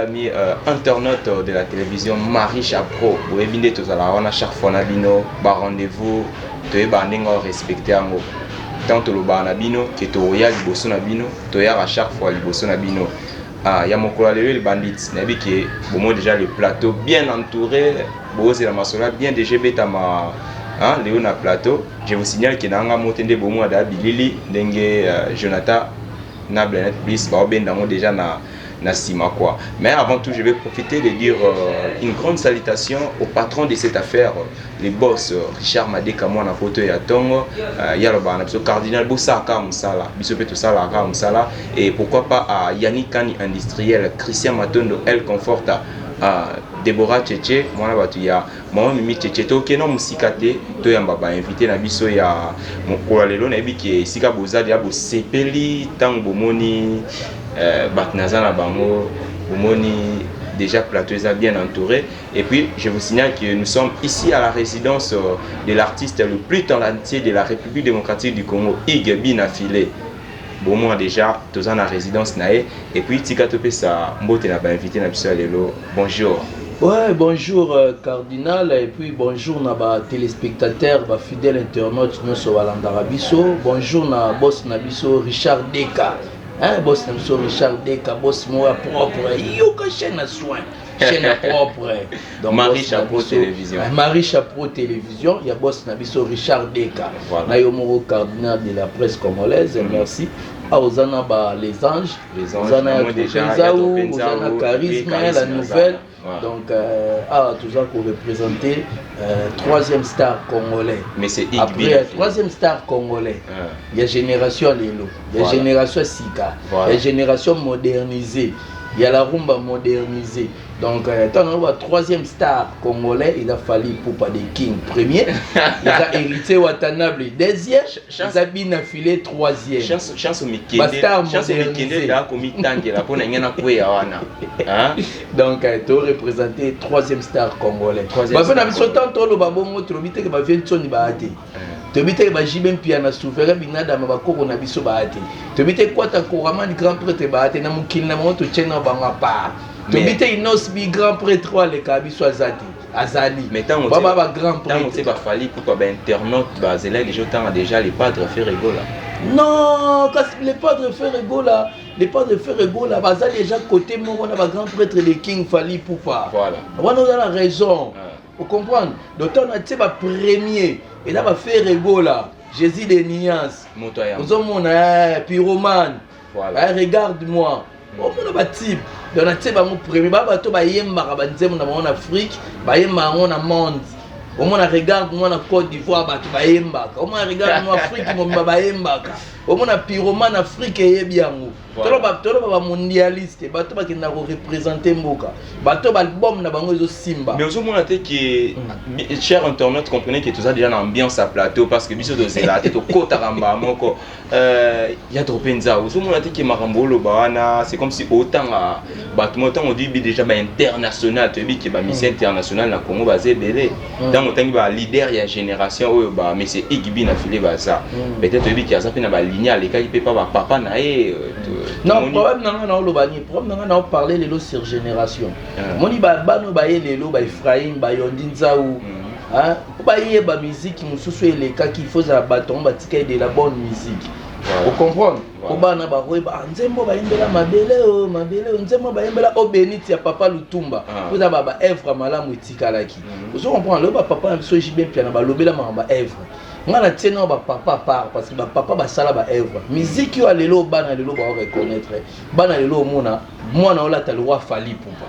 ami internaute de la télévision Marie Chapro. Vous avez vu tout à l'heure, chaque fois on a bino, rendez-vous, tu es respecté en haut. Tant que le bar nabino, que tu as liboso nabino, tu as à chaque fois liboso nabino. Ah, il y a mon collègue le bandit, nabi qui bon déjà le plateau bien entouré, bon c'est la masola bien déjà betama, hein, Léo na plateau. Je vous signale que dans un motende bon moi d'Abilili, dengue Jonathan, na Blanet plus, bah ben dans déjà na sima quoi. Mais avant tout, je vais profiter de dire une grande salutation au patron de cette affaire, les boss Richard Madeka moi na photo ya tongo, ya le bana cardinal Bosaka Musala, biso tout ça la Musala et pourquoi pas à Yannick Kani industriel, Christian Matondo El Conforta, Deborah Tchétché, moi là batu ya moi mimi Tchétché to ke no musikate to yamba ba invité na biso ya ko lelo na bi ki sika bozali ya bo sepeli tang bomoni Batnaza na bango, Boumoni, déjà plateau bien entouré. Et puis, je vous signale que nous sommes ici à la résidence de l'artiste le plus talentueux de la République démocratique du Congo, Ig Binafile. Bon, moi déjà, tous en la résidence nae. Et puis, Tika Topé, ça, Mbote n'a pas invité Nabissa Lelo. Bonjour. Ouais, bonjour Cardinal, et puis bonjour na téléspectateurs, fidèles internautes, nous sommes à l'Andarabiso. Bonjour na boss Nabiso, Richard Deka. Hein, boss Nabiso, Richard Deka, boss moi propre. Yoka chaîne à soin, chaîne à propre. Donc, Marie Chapro Télévision. Marie Chapro Télévision, il y a boss Nabiso, Richard Deka. Voilà. Nayomoro Cardinal de la presse congolaise, merci. Ozana les anges, Ozana Penzaou, Ozana Charisme, la nouvelle. Voilà. Donc, tout ça pour représenter troisième star congolais. Mais c'est après troisième star congolais, il y a génération Lelo, il y a génération Sika, il y a génération modernisée, il y a la rumba modernisée. Donc, quand on voit troisième star congolais, il a fallu pour pas des kings premier, il a hérité Watanabe deuxième, il a bien affilé troisième. Chance au Mikende, chance au Mikende là comme Tangi là pour n'ayana kuya wana. Donc, tu représenté troisième star congolais. Bah on a mis autant tolo babongo tu l'obité que ba vient tsoni baate. Tu obité que ba jibem piana souverain binada ma bakoko na biso baate. Tu obité quoi ta courant du grand prêtre baate na mukil na mo to tchena banga pa. Tobite inosbi grand prêtre wa le kabiso azati azali mais tant baba grand prêtre tant ba fali pour ba internaute ba zela les gens déjà les padres fait rigola non parce que les padres fait rigola les padres fait rigola baza déjà côté mo on a ba grand prêtre les king fali pour pas voilà on a la raison vous comprenez d'autant on a tu ba premier et là ba fait rigola Jésus des nuances nous sommes pyromane voilà regarde-moi on a type donc on a type mon premier baba to ba yemba ba nzemu na mon Afrique ba yemba on a monde au moins regarde moi na Côte d'Ivoire ba to ba yemba au moins regarde moi Afrique mo ba yemba au moins pyromane Afrique yebiango tolo ba mondialiste ba to ba ki na représenter mboka ba to ba album na bango zo simba mais au moins que cher internaute comprenez que tout ça déjà une ambiance à plateau parce que biso de zela to kota ramba moko ya trop penza au moins que marambolo bana c'est comme si autant autant on dit déjà ba international tu dis que ba mission international na Congo ba zebele dans autant ba leader ya génération oyo ba mais c'est Igbi na filé ba ça peut-être tu dis qu'il y a ça na ba ligne les cas qui peut pas ba papa na non, problème non le bani, problème non parler les lots sur génération. Moni ba no ba les lots ba Ephraim ba Yondinzaou. Hein? Ba yé ba musique mususu les cas qui faut za bâton ba tika de la bonne musique. Vous comprenez? Ko ba na ba roy ba nzembo ba imbela mabele nzembo ba imbela obéniti ya papa Lutumba. Vous za ba Evra malamu tika laki. Vous comprenez le ba papa so jibé piano ba lobela ma Evra. Ngana tena ba papa part parce que ba papa ba sala ba œuvre musique yo lelo bana lelo ba reconnaître bana lelo mona mwana ola ta le roi Fali Poupa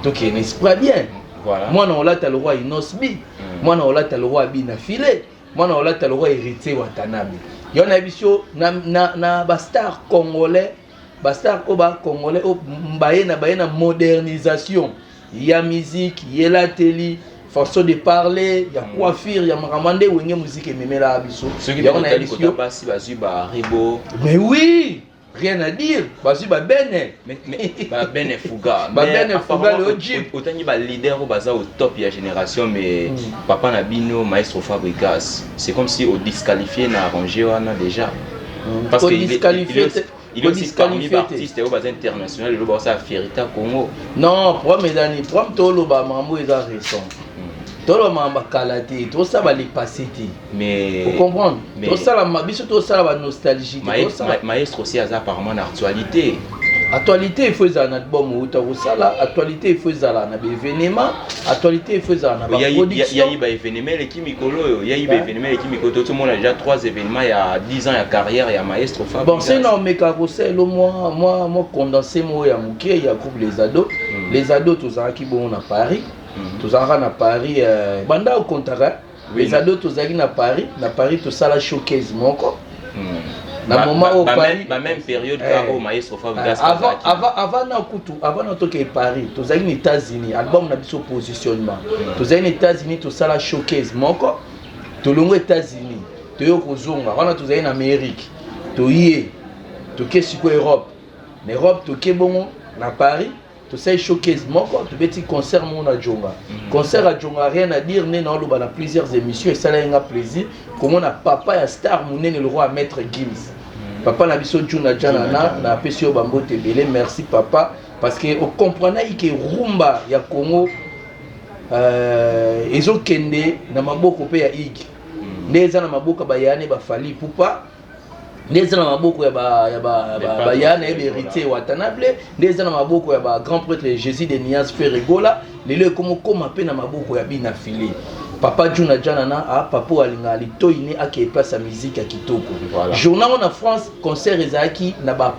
donc il n'esprit bien voilà mwana ola ta le roi Inosbi mwana ola ta le roi Binafile mwana ola ta le roi héritier Watanabe yo na biso na ba star congolais congolais mbaye na modernisation ya musique yela teli façon de parler, il y a coiffure, il y a maramande ou une musique et même la abisso. Ceux qui ont dit pas si basu ba ribo. Mais oui, rien à dire. Basu ba bene. Mais ba bene fuga. Ba bene fuga le jeep. Autant il ba leader au baza au top de la génération mais papa Nabino maestro Fabricas. C'est comme si au disqualifié na arrangé wana déjà. Parce que disqualifié il est aussi parmi les artistes et aux internationaux, le boss a Ferita Congo. Non, problème est problème tout le bas mambo est récent. Tout le monde kalate, tout ça va les passer. Mais vous comprenez? Tout ça la mabiso, tout ça la nostalgie. Maestro aussi a apparemment l'actualité. Actualité il faut ça na bon ou ça là, actualité il faut ça là na événement, actualité il faut ça na production. Il y a eu événement les Kimikolo, il y a eu événement les Kimikolo, tout le monde a déjà 3 événements il y a 10 ans il y a carrière, il y a Maestro Fab. Bon, c'est non mais carrousel moi condensé moi ya muké, il y a groupe les ados tous ça qui bon à Paris. Tous ça à Paris banda au contraire. Les ados tous ça qui na Paris tout ça la showcase moko. Na moment au Paris, la même période au Maestro Fab avant na toke Paris, tous ça aux États-Unis, album na biso positionnement. Tous ça aux États-Unis tout ça la showcase moko. Tout longo États-Unis, to yo kozonga, wana tous ça en Amérique. To yé, to ke siko Europe. En Europe to ke bongo na Paris. Tout ça showcase moko, tu petit concert mon à Djonga. Concert à Djonga rien à dire, né dans le plusieurs émissions et ça a un plaisir. Comment on a papa et star mouné le roi maître Gims. Papa n'a biso Djuna Djanana na pesio bambo tebele merci papa parce que on comprenait que rumba ya Congo ezo kende na maboko pe ya ig. Ndeza na maboko bayane ba fali pupa. Ndeza na maboko ya bayana et héritier Watanabe, ndeza na maboko ya ba grand prêtre Jésus de Nias Ferregola, lelo comme pe na maboko ya bina filé. Papa Djuna Djanana a papa alinga litoine ake place à musique à kitoko. Journal en France concert ezaki na ba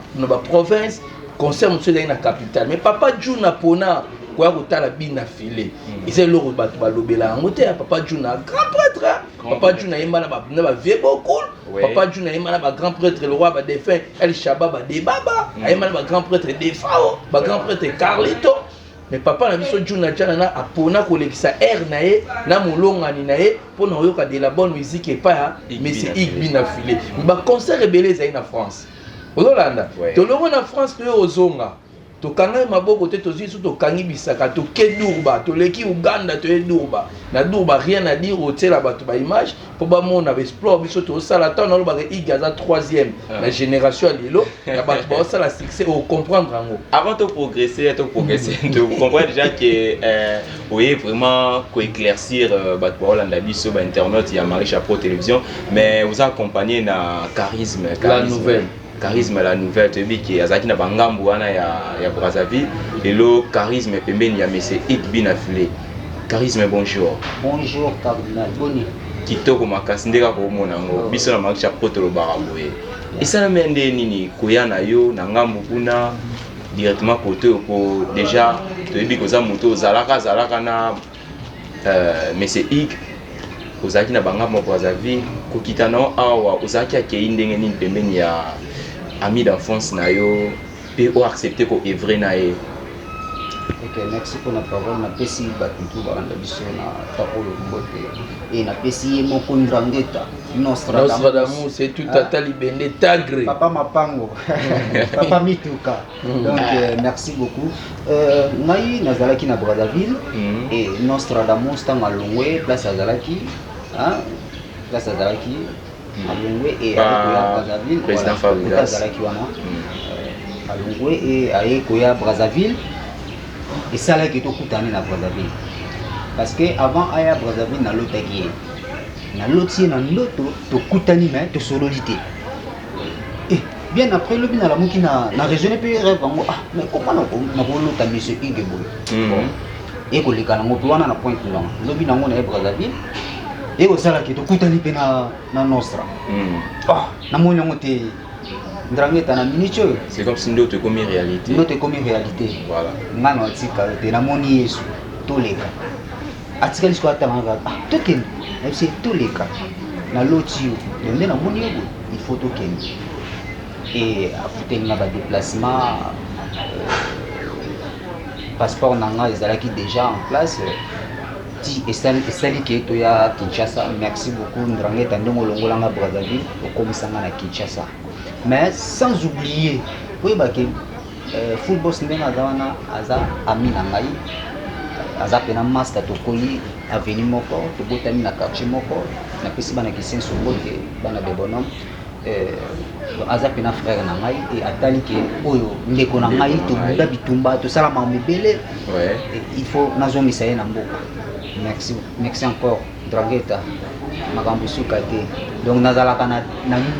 province, concert monsieur dans la capitale. Mais papa Djuna pona quoi kotala bina filé. Ils le bato balobela ngote papa Djuna grand prêtre. Papa Djuna yemba na ba vieux beaucoup. Papa Djuna yemba na ba grand prêtre le roi ba défunt El Shababa de Baba. Yemba na ba grand prêtre de Fao, ba grand prêtre Carlito. Mais papa na biso Djuna Djanana apona kolekisa air nae na molongani nae pona oyoka de la bonne musique et pas mais c'est bina filé. Ba concert ebele za na France. Ololanda. To longo na France to ozonga. To kanga maboko te to zisu to kangi bisaka to ke Durba to leki Uganda to Durba. Na Durba rien à dire au tela bato ba image pour ba mona explore biso to sala ta na lo ba igaza 3e la génération lilo ya bato ba sala succès au comprendre ngo. Avant de progresser, vous comprenez déjà que oui vraiment ko éclaircir bato ba Hollanda biso ba internet il y a Marie Chapeau télévision mais vous accompagner na charisme la nouvelle charisme la nouvelle tu dis que azaki na bangambu wana ya Brazzaville et le charisme pembeni ya monsieur Igbina Filé. Charisme bonjour. Bonjour cardinal boni. Kitoko makasi ndeka ko mona ngo biso na Marie Chapeau to lo baraboye. Esala mende nini koya na yo na ngambu kuna directement côté ko déjà tu dis que za moto zalaka na monsieur Ig ozaki na bangambu Brazzaville ko kitana awa ozaki akei ndenge nini pembeni ya ami d'enfance na yo pe o accepter ko evre na e. Ok, merci pour la parole. Na pesi batutu baranda biso na tapolo mbote et na pesi mo kondrangeta Nostradamus c'est tout tata libende tagre papa mapango papa mituka donc merci beaucoup ngai nazalaki na Brazzaville et Nostradamus tanga longwe place azalaki place azalaki Alungwe et Brazzaville président Fabregas Alungwe et Aïkoya Brazzaville et ça là qui est au Koutane na Brazzaville parce que avant Aya Brazzaville na lotaki na loti na ndoto to Koutani mais to sololité et bien après le bina la muki na raisonner pe rêve ngo mais comment na bolota monsieur Igebo et ko likana ngo wana na point là le bina ngo na Brazzaville et au sala qui to Koutani pe na nostra na moyo ngo te ndrameta na minicho c'est comme si ndoto comme réalité voilà ngana atika te na moni Yesu to leka atika lisko atanga token c'est to leka na lotio ndé na moni yego il faut token et afute na ba déplacement passeport nanga ezalaki déjà en place ti esali ke to ya Kinshasa merci beaucoup ndrameta ndongo longolanga Brazzaville okomisanga na Kinshasa. Mais sans oublier, oui, football c'est bien aza ami na ngai aza pena master to koli avenue moko to botami na quartier moko na pesi bana kisen so bote bana de bonhomme aza pena frère na ngai et atali ke oyo ndeko na ngai tobunda bitumba tosala makambo ebele il faut nazongisa ye na mboka. Merci encore Drageta makambo suka te donc nazalaka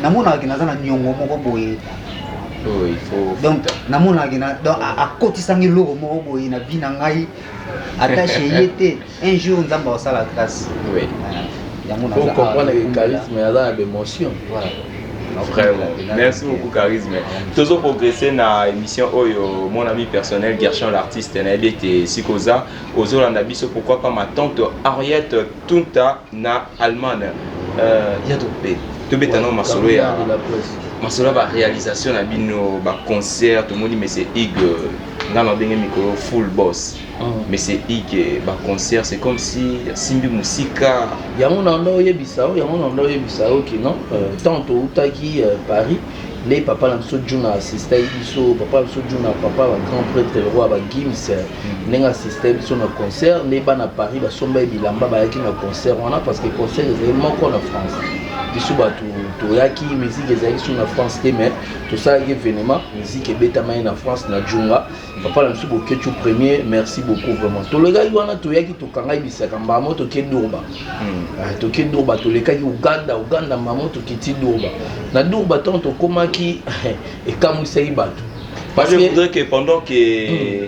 namonaka naza na nyongo moko boye. Il faut donc namonaki donc akotisangi loko moko boye na vie na ngai attaché ye te un jour nzambe osala grâce. Faut comprendre le charisme et la émotion. Voilà. Vraiment. Merci beaucoup Charisme. Toujours progresser dans l'émission Oyo, mon ami personnel Gershon l'artiste n'a été Sikoza Ozolanda biso pourquoi pas ma tante Henriette Tunta na Allemagne. Ya to betano masolo ya masolo ba réalisation na bino ba concert tout le monde mais c'est Ig ngama benge micro full boss. Mais c'est Ig ba concert c'est comme si simbi musika yango na ndo yebisao ki non tanto utaki Paris les papa la so juna assisté biso papa so juna papa ba grand prêtre roi ba Gims nenga assisté biso na concert ne ba na Paris ba somba bilamba ba yaki na concert wana parce que concert est vraiment en France biso ba to yaki musique ezali sur na France te mais tout ça est événement musique et beta mai na France na junga papa la so boketu premier merci beaucoup vraiment to le gars wana to yaki to kanga bisaka mbamo to ke Durba to ke Durba to le kaki Uganda mamo to kiti Durba na Durba tonto koma qui et comme c'est bateau parce que je voudrais que pendant que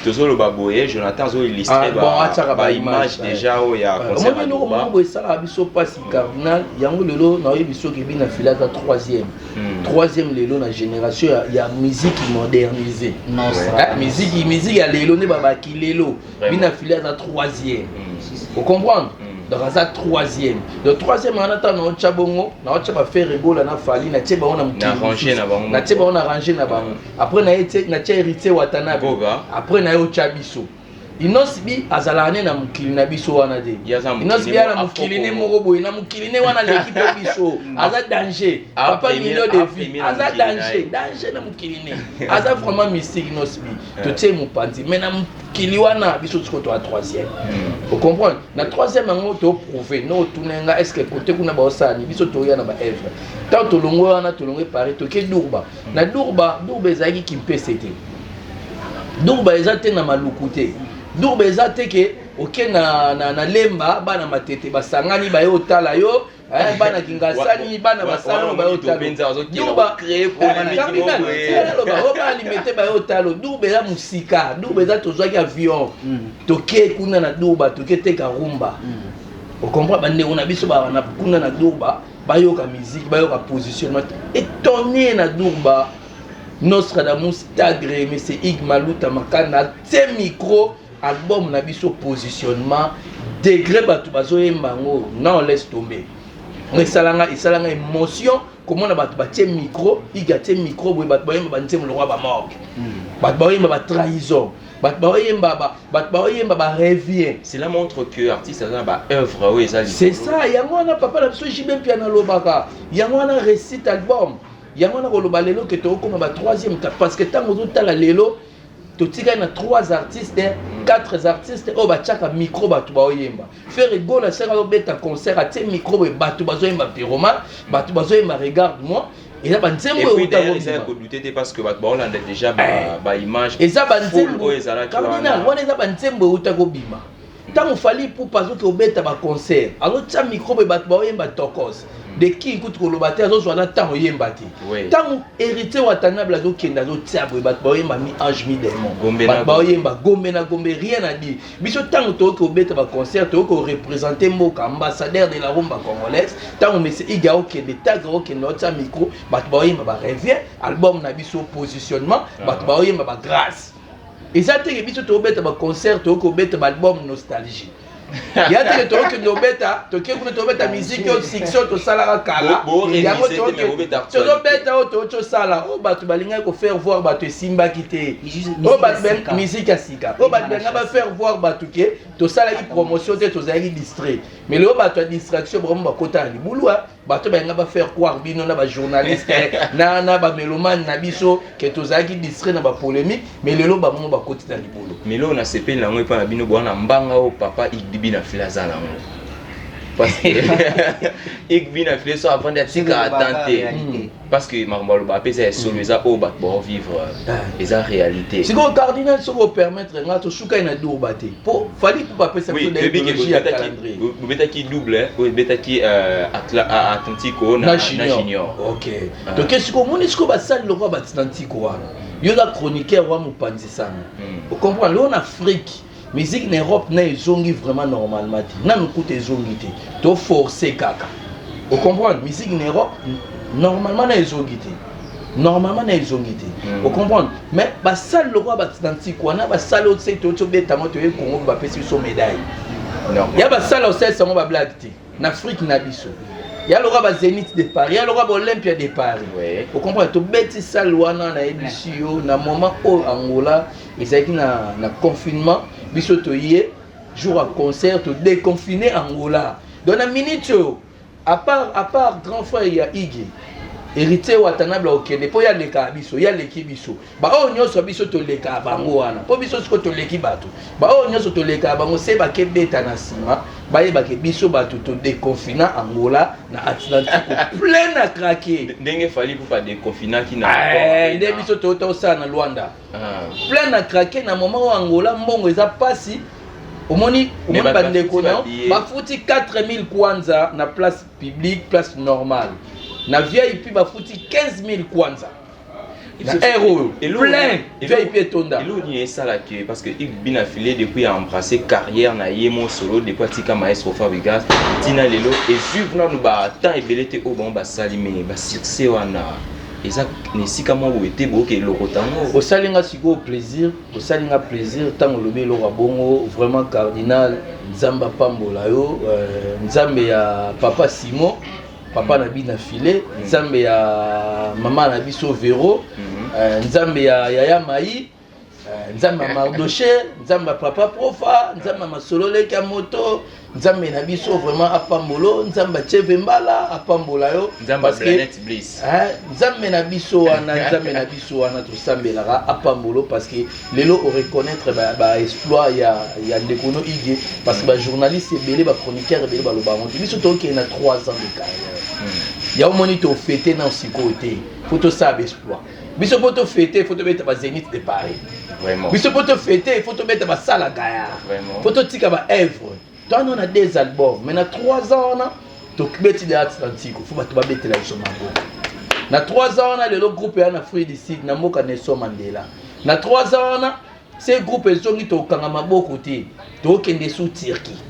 toujours le baboué Jonathan zo illustré ba image déjà où il y a concert à Durba moi ça a biso passe cardinal yango lelo na biso ki bina fila ta troisième lelo na génération il y a musique modernisée non ça musique ya lelo ne baba ki lelo bina fila ta troisième vous comprenez. Donc ça troisième. Le troisième on attend na chabongo, na chaba faire rigola na fali na tsheba on a arrangé na bango. Na tsheba on a arrangé na bango. Après na été na tshé hérité watanabe. Après na yo chabiso. Inosbi azalane na mukili na biso wana de. Inosbi na mukili ne moko boy na mukili ne wana l'équipe biso. Aza danger. Papa million de vie. Aza danger na mukili ne. Aza vraiment mystique Inosbi. To tshé mupanzi mais na mukili wana biso tsiko to a troisième. Vous comprenez? Na troisième ango to prouver no tunenga est-ce que côté kuna ba osani biso to ya na ba œuvre. Tant to longo wana to longo Paris to ke Durba. Na Durba ezaki ki mpesete. Durba ezate na malukute. Durba ezate ke oke na lemba bana matete basangani ba yo tala yo bana kingasani bana basalo ba yo tala Durba créer polémique ba limité ba yo talo Durba ya musika Durba ezate tozwaki avion toke kuna na Durba toke teka rumba on comprend bande on a biso ba na kuna na Durba ba yo ka musique ba yo ka positionnement étonné na Durba Nostradamus tagre mais c'est Ig Maluta makana te micro album na biso positionnement degré batu bazoyemba ngo non laisse tomber mais salanga émotion comment na batu batie micro igatie micro boy batu bayemba bantie le roi ba mort batu bayemba ba trahison batu bayemba ba revient. Cela montre que artiste a ba œuvre ou ezali c'est ça yango na papa la biso jibem piano lobaka yango na récite album yango na koloba lelo ke to koma ba troisième parce que tango to la lelo totika na 3 artistes 4 artistes o ba tchaka micro batu ba oyemba faire rigola sera beta concert até micro e batu bazoyemba piroma batu bazoyemba regarde moi et là bantembo et puis derrière ça ko douter parce que batu ba olanda déjà ba image et ça bantembo cardinal wana ça bantembo utako bima tango fali pour parce que obeta ba concert alors tcha micro e batu ba oyemba tokos de qui écoute koloba te azo zwana tango yemba te tango hérité watanabe azo kenda azo tiabwe bat ba yemba mi ange mi démon bat ba yemba gombe na gombe rien à dire biso tango to ko beta ba concert to ko représenter mboka ambassadeur de la rumba congolaise tango monsieur Iga okende taga okende otsa micro bat ba yemba ba revient album na biso positionnement bat ba yemba ba grâce et ça te biso to beta ba concert to ko beta ba album nostalgie. Il y a des gens qui nous mettent à la musique, fiction, tout ça là, kala. Il y a des gens qui nous mettent à faire voir Simba qui était. Oh, musique à Sika. Oh, va faire voir Batuke. Tout ça là, promotion, tout ça là, distrait. Mais le haut, distraction, vraiment, côté du boulot. Bato va faire croire bino na ba journaliste na ba mélomane na biso que tozaki distrait na ba polémique mais lelo ba mo ba côté na libolo mais là on a CP na ngo pa na bino bwana mbanga o papa igdibi na filaza na ngo parce que ik bin affilé so avant d'être attenter parce que marmalo ba pesa solo eza o ba pour vivre eza réalité si ko cardinal so ko permettre nga to shuka ina dourba te po fali ko ba pesa oui technologie à calendrier vous beta qui double ou beta qui Atlantico na junior OK to qu'est-ce que mon est-ce que ba sali le roi Atlantico wana yo la chroniqueur wa mupanzi sana vous comprenez là en Afrique musique en Europe na ezongi vraiment normalement na mikuta ezongi te to forcer kaka vous comprenez musique en Europe normalement na ezongi te vous comprenez mais ba salle le roi Atlantique wana ba salle au c'est to beta moto e Congo ba pesi so médaille non ya ba salle au c'est ça ba blague te na Afrique na biso ya le roi Zénith de Paris ya le roi Olympia de Paris vous comprenez to beti salle wana na ebisio na moment au Angola ezaki na confinement biso to yé jour à concert to déconfiné Angola dans la minute à part grand frère il y a Iggy héritier watanabla okende po ya leka biso ya leki biso ba o nyoso biso to leka bango wana po biso siko to leki bato ba o nyoso to leka bango se ba ke beta na sima ba ye ba ke biso bato to déconfiné Angola na Atlantique plein à craquer ndenge fali pour pas déconfiné qui na nde biso to ça na Luanda plein à craquer na moment où Angola mbongo eza pasi omoni bandeko na bafuti 4000 kwanza na place publique place normale na VIP bafuti 15000 kwanza na héros plein VIP tonda elo ni ça là que parce que il bin affilé depuis a embrassé carrière na yemo solo depuis tika maestro Fabrigas tina lelo et suivre na no ba temps ebelete o bon ba salime ba succès wana eza nesika mo boete boke eloko tango au salinga siko plaisir tango lobe eloko bongo vraiment cardinal nzamba pambola yo nzambe ya papa Simon papa na bina filé nzambe ya mama na biso Vero nzambe ya Yaya Mai nzambe ya Mardoché nzambe ya papa Profa nzambe ya Masolole ka moto nzambe na biso vraiment apambolo nzambe cheve mbala apambola yo parce que bliss nzambe na biso wana to sambelaka apambolo parce que lelo o reconnaître ba exploit ya ndekono Iggy parce que ba journaliste ebele ba chroniqueur ebele ba loba monti biso to ke na 3 ans de carrière ya omoni to fêter na sikoté photo ça exploit biso poto fêter photo beta ba Zénith de Paris vraiment biso poto fêter photo beta ba sala gaya vraiment photo tika ba œuvre toi on a des albums mais na 3 ans on a to beti de Atlantique faut ba to ba beti la somabo na 3 ans on a le groupe ya na Free Decide na moka Nelson Mandela na 3 ans on a ces groupes ezongi to kanga maboko te to kende sous Turquie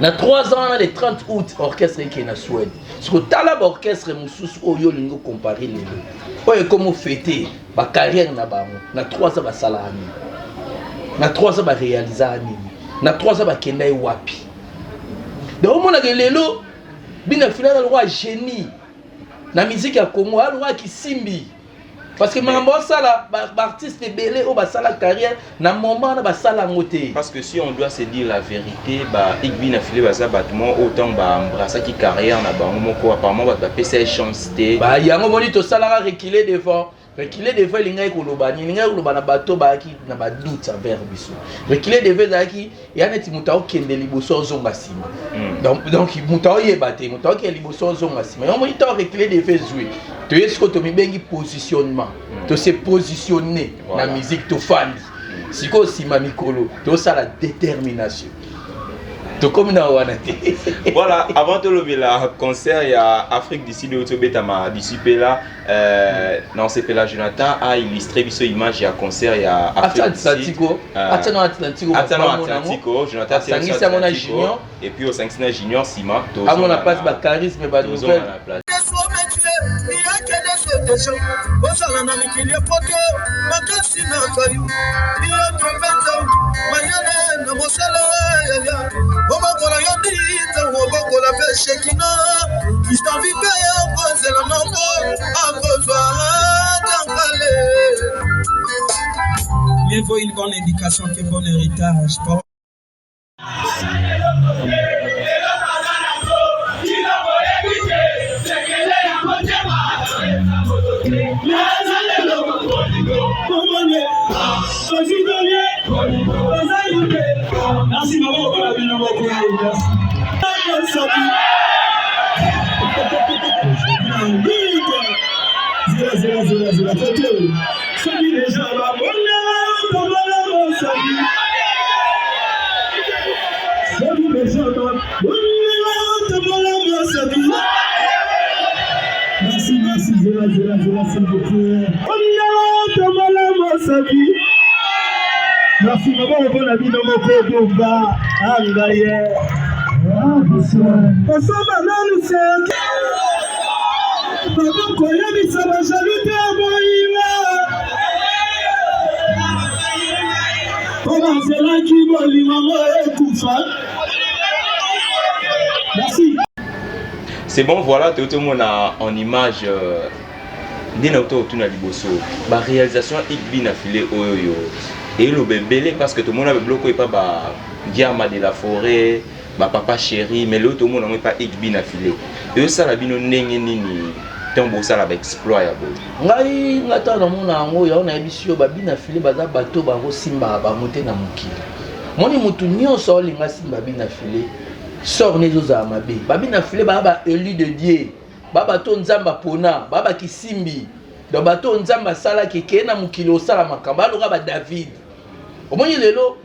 na 3 ans on a le 30 août orchestre qui est na Suède ce que tala orchestre mususu oyo lingo comparer les deux oyo comme fêter ba carrière na bango na 3 ans ba sala ani na 3 ans ba réaliser ani na 3 ans ba kenda e wapi donc on a que lelo bina finale le roi génie na musique ya Congo le roi qui simbi parce que mambo sala ba artiste belé o ba sala carrière na moment na ba sala ngoté parce que si on doit se dire la vérité ba Igby na filé ba ça battement autant ba embrasser qui carrière na bango moko apparemment ba PC chance té ba yango boni to sala reculer devant lingai ko lobani lingai ko lobana bato ba ki na ba doute envers biso reculer devant zaki ya neti mutao kende liboso zonga sima donc mutao yebate mutao ke liboso zonga sima yo moni to reculer devant jouer to yesko to mibengi positionnement to se positionner na musique to fandi siko sima mikolo to ça la détermination to comme na wana te voilà avant de lever la concert il y a Afrique d'ici de Otobeta ma disciple là non c'est que là Jonathan a illustré biso image ya concert il y a Atlantico Jonathan c'est mon junior et puis au 5 junior Sima to on a pas ba charisme ba nouvelle Mieux vaut une bonne éducation qu'un bon héritage. Merci Merci, Zéla, s'il vous plaît. Merci, maman, bon ami, non, mon Kodoba. Angaye. Ensemble, nous sommes. Maman, Koyami, ça va, j'habite à Moïla. Comment c'est là qui va, maman, et tout ça? Merci. C'est bon, voilà, tout le monde en image. La réalisation est bien affilée au yo. Et le bébé, parce que tout le monde a bloqué pas Guillaume de la forêt, papa chéri, mais l'autre, tout le monde n'a pas bien affilé. Et ça, la bino n'est ni tombe ça la exploit. Ngai ngata na mona ngo ya na ebisio ba bien affilé baza bato ba rosimba ba monter na mukili. Moni mutu nyonso olinga simba bien affilé. Sort nezo za mabe. Ba bien affilé ba élu de Dieu. Baba to nzamba pona, baba kisimbi. Do bato nzamba sala keke na mukili osala makamba loka ba David. Omoni lelo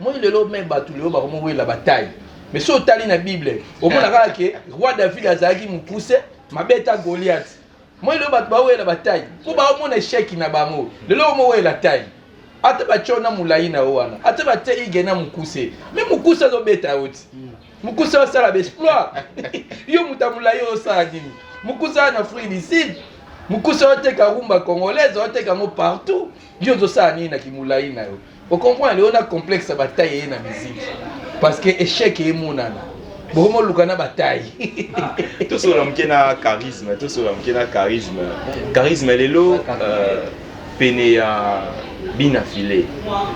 me batu lelo ba komo la bataille. Mais so tali na Bible, omona kaka ke roi David azaki mukuse, mabeta Goliath. Moi lelo batu ba la bataille. Po ba omona échec na bango. Lelo mo la taille. Ate ba chona mulai na wana. Ate ba te igena mukuse. Me mukuse zo beta oti. Mukuse osala exploit. Yo mutamulai osala dini. Mukusa na Afrique du Sud, Mukusa oteka rumba congolaise, oteka mo partout. Yo zo sa ni na kimulai na yo. Vous comprenez, on a complexe bataille na musique parce que échec est monana. Bomo lukana bataille. Tout sur l'homme qui a charisme, Charisme lelo pené à bien affilé.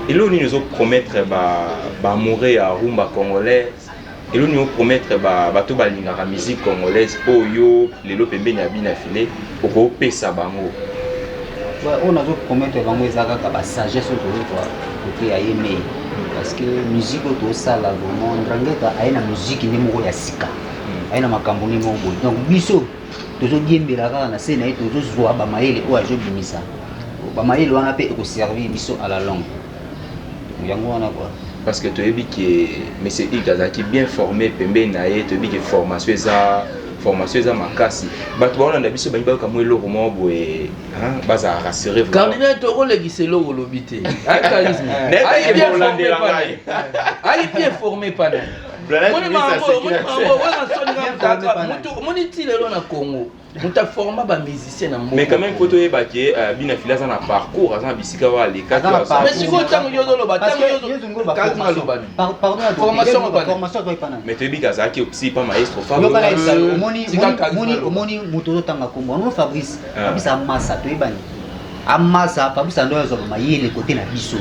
Et là nous nous promettre ba mourir à rumba congolaise. Et là nous promettre bato balinga la musique congolaise oyo lelo pembe nya bien affilé pour pesa bango. On a promettre bango ezaka ka ba sagesse autour quoi côté ayemé parce que musique auto sala vraiment ndangeta ayena musique ni moko ya sika. Ayena makambo ni moko. Donc biso tozo diembela kaka na scène ay tozo zwa ba maele o ajo bimisa. Ba maele wana pe ko servir biso à la longue. Yango wana quoi. Parce que tu as dit que M. Igazaki bien formé, Pembe Naye, tu as dit que formation est makasi. Mais tu vois, on a dit que tu as dit que tu as dit rassurer. Cardinal Toro le dit c'est l'eau l'obité. Aïe bien formé pas. Mais quand même, il faut que tu aies un parcours, un bisika ou les cas. Mais si vous mais tu es Bigazaki aussi, pas maestro. Fabrice Amassa, tu es banni. Amassa, Fabrice Andoya, le côté na biso.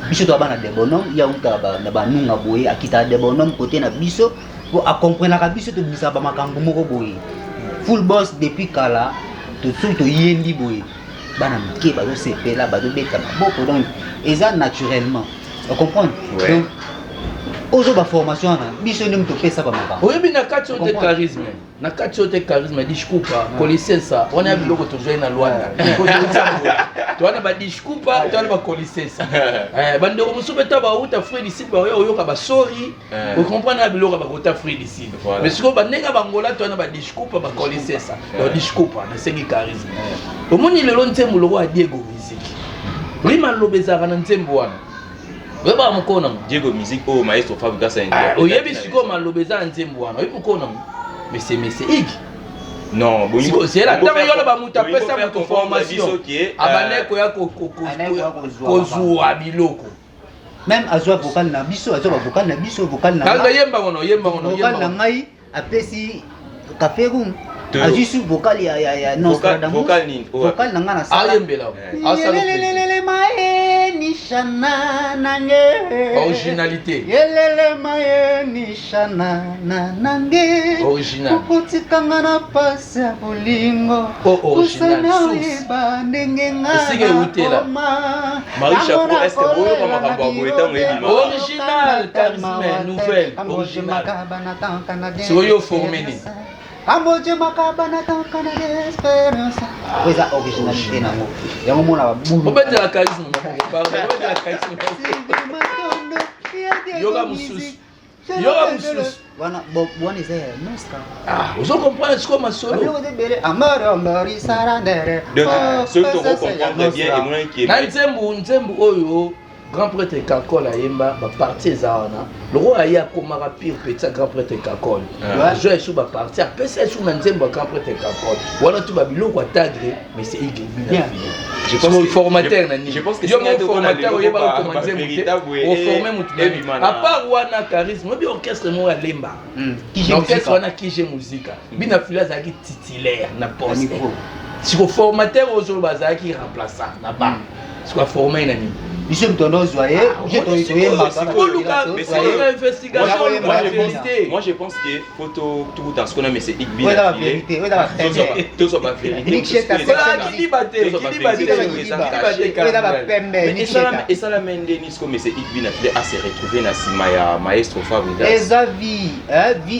Biso doit bana des bonhommes, il y a un tabac, na banunga boye, akita des bonhommes côté na biso pour comprendre la biso to bisa ba makambo moko boye. Full boss depuis kala, to tout to yendi boye. Bana mike ba do sepela ba do beta boko donc eza naturellement. On comprend. Ouais. Donc ozo ba formation na biso ndem to pesa ba makambo. Oui, mais na kati de charisme. Na kati de charisme discoupa, connaissance, on a biloko to joindre na Luanda. Tu as ba discoupa, tu as ba connaissance. Bande ko musubeta ba uta frère d'ici ba yo ka ba sorry. Vous comprenez na biloko ba uta frère d'ici. Mais siko ba nenga bangola tu as ba discoupa ba connaissance. Donc discoupa na sengi charisme. Omoni lelo ntembo loko a Diego musique. Rima lobezaka na ntembo wana. Weba mukona Diego musique au maestro Fabio Saint-Pierre. Oyebi siko malobeza ntembo wana. Oyebi mukona. Mais c'est Ig. Non, c'est là. Tant que ba muta pesa muto formation. Abaneko ya kozua biloko. Même azwa vocal na biso, azwa vocal na biso, vocal na. Kanga yemba ngono. Vocal na ngai apesi café room. Ajisu vocal ya Nostradamus. Vocal na ngana sala. Ayembela. Yelele mae ni shana nange. Originalité. Yelele mae ni shana nange. Original. Kukutikanga na pasi ya bolingo. Original. Esige utela. Marisha pour est-ce que vous comment makambo boeta mwebi. Original, charisme, nouvelle, original. Soyo formé ni. Amboje makabana tankana d'espérance. Oza originalité nango. Yango mona ba bulu. Obete la charisme. Obete la charisme. Yoga mususu. yo mususu wana bon eza ya nostra vous comprenez ce que ma solo amari sarandere donc ceux qui comprendre bien et moi qui na nzembu oyo grand prêtre Kakol ayemba ba parti ezana le roi aya komara pire petit grand prêtre Kakol je suis ba parti apesa sous na nzembu grand prêtre Kakol wana tu ba biloko atagre mais c'est igbi na je pense que formateur nani je pense que yo mon formateur oyeba ko nzembu o former mutu à part wana charisme bi orchestre mo ya lemba orchestre wana kije musique bina fila zaki titulaire na poste si ko formateur ozo bazaki remplaçant na ba si ko former nani Monsieur Mtondo Zoye, moi je pense que photo tout dans ce qu'on a mais c'est igbi la vérité, tout ça pas vérité et ça la mène Denis comme c'est igbi na à se retrouver na Simaya maestro Fabrice eza vie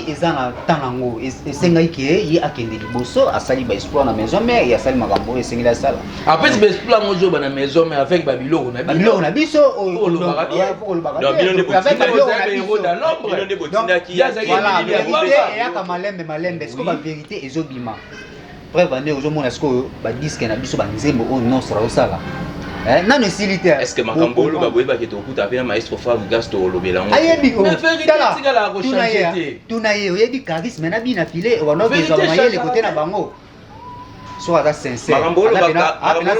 eza na tanango esengai ke ye akende liboso asali ba espoir na maison mère ya sali makambo esengi la sala après ce espoir mojo ba na maison mère avec babilo on a biso malembe est-ce que la vérité ezobima preuve ande ozomona ce que ba disque na biso ba nzembo o non sera osala nano esilite est-ce que makambolo baboyeba ke tokuta pe na maestro Fabrice to lobela ngo ayebi mais vérité tika la recherche tunaye oyebi charisme na bina file wana bezo mayele côté na bango soit à sincère makambolo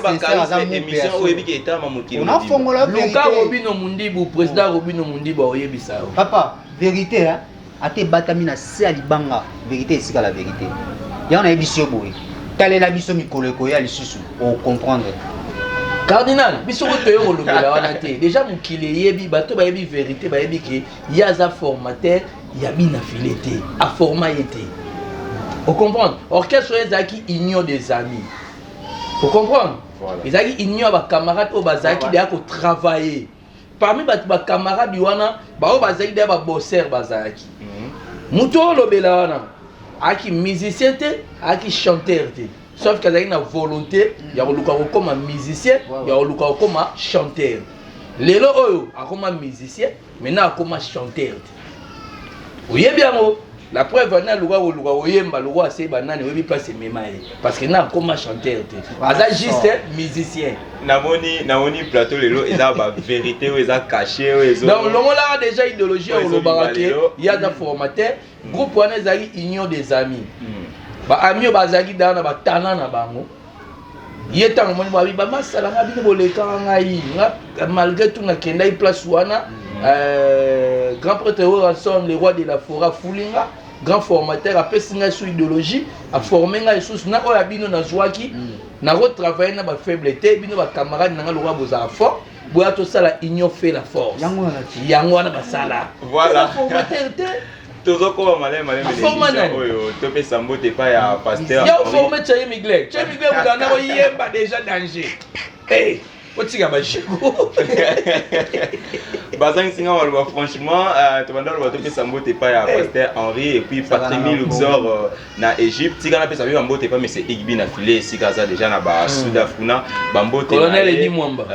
baka émission oyebi ke etama mokili on a fongola vérité Robino Mundibu président Robino Mundibu oyebisa papa vérité ate batami na se alibanga vérité esika la vérité ya on a biso boy talela biso mikolo ko ya lisusu on comprendre cardinal biso ko toyo lobela wana te déjà mokili yebi bato ba yebi vérité ba yebi ke yaza formateur ya bina filete a format été. Vous comprenez? Orchestre ezaki union des amis. Vous comprenez? Ezaki union ba camarades au bazaki de ko travailler. Parmi ba camarades wana ba o bazaki de ba bosser bazaki. Muto lobela wana aki musicien te, aki chanteur te. Sauf que ezaki na volonté ya koluka comme musicien, ya koluka comme chanteur. Lelo oyo akoma musicien, maintenant akoma chanteur te. Oye bien mo la preuve na luga oyemba luga se banane webi place memaye parce que na comme chanteur te aza juste musicien namoni plateau lelo eza ba vérité ou eza caché ou ezo donc longola déjà idéologie au lobarake ya da formateur groupe wana ezali union des amis ba amis bazaki dana ba tana na bango yeta ngomoni ba masala ngabini boleka ngai malgré tout na kenda place wana grand prêtre Ranson le roi de la forêt Fulinga grand formateur après singa sous idéologie a formé nga sous na oya bino na zwaki na retravailler na ba faiblesse bino ba camarade na le roi boza fort boya to sala union fait la force yango na basala voilà formateur te tozo ko malema oyo to pe sambote pa ya pasteur ya formé Tchai Miglé bugana ko yemba déjà danger eh otika ba jiko bazang singa wala franchement to bandalo ba to pe sambote pa ya pasteur Henri et puis Patrimi Luxor na Égypte tika na pe sabi bambote pa mais c'est igbi na filé sika za déjà na ba Sudafuna bambote colonel Edi Mwamba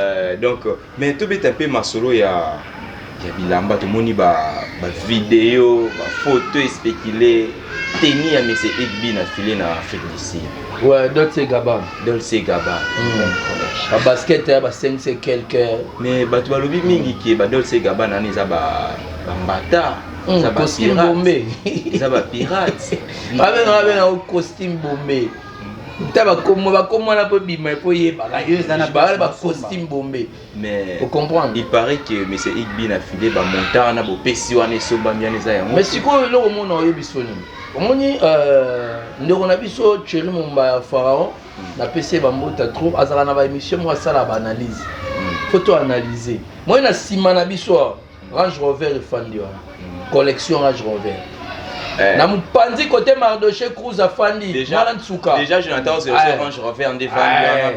donc mais to beta pe masolo ya bilamba to moni ba vidéo ba photo spéculé teni ya mais c'est igbi na filé na Afrique d'ici. Ouais, Dolce Gabbana. Ba basket ba 5 c'est quelques mais ba tu balobi mingi ki ba Dolce Gabbana ni za ba mbata za ba costume bombé za ba pirate ba na costume bombé taba comme na po bima po yeba ba costume bombé mais vous comprendre il paraît que mais c'est igbi na filé ba montana bo pesi wana so ba miane za yango mais siko lo mona oyebisoni omoni ndeko na biso Thierry Mumba Pharaon na PC bambota trop azala na ba émission moi sala ba analyse photo analyser moi na sima na biso Range Rover efandi wana collection Range Rover na mpanzi côté Mardoché Cruz afandi déjà Jonathan c'est Range Rover en défendu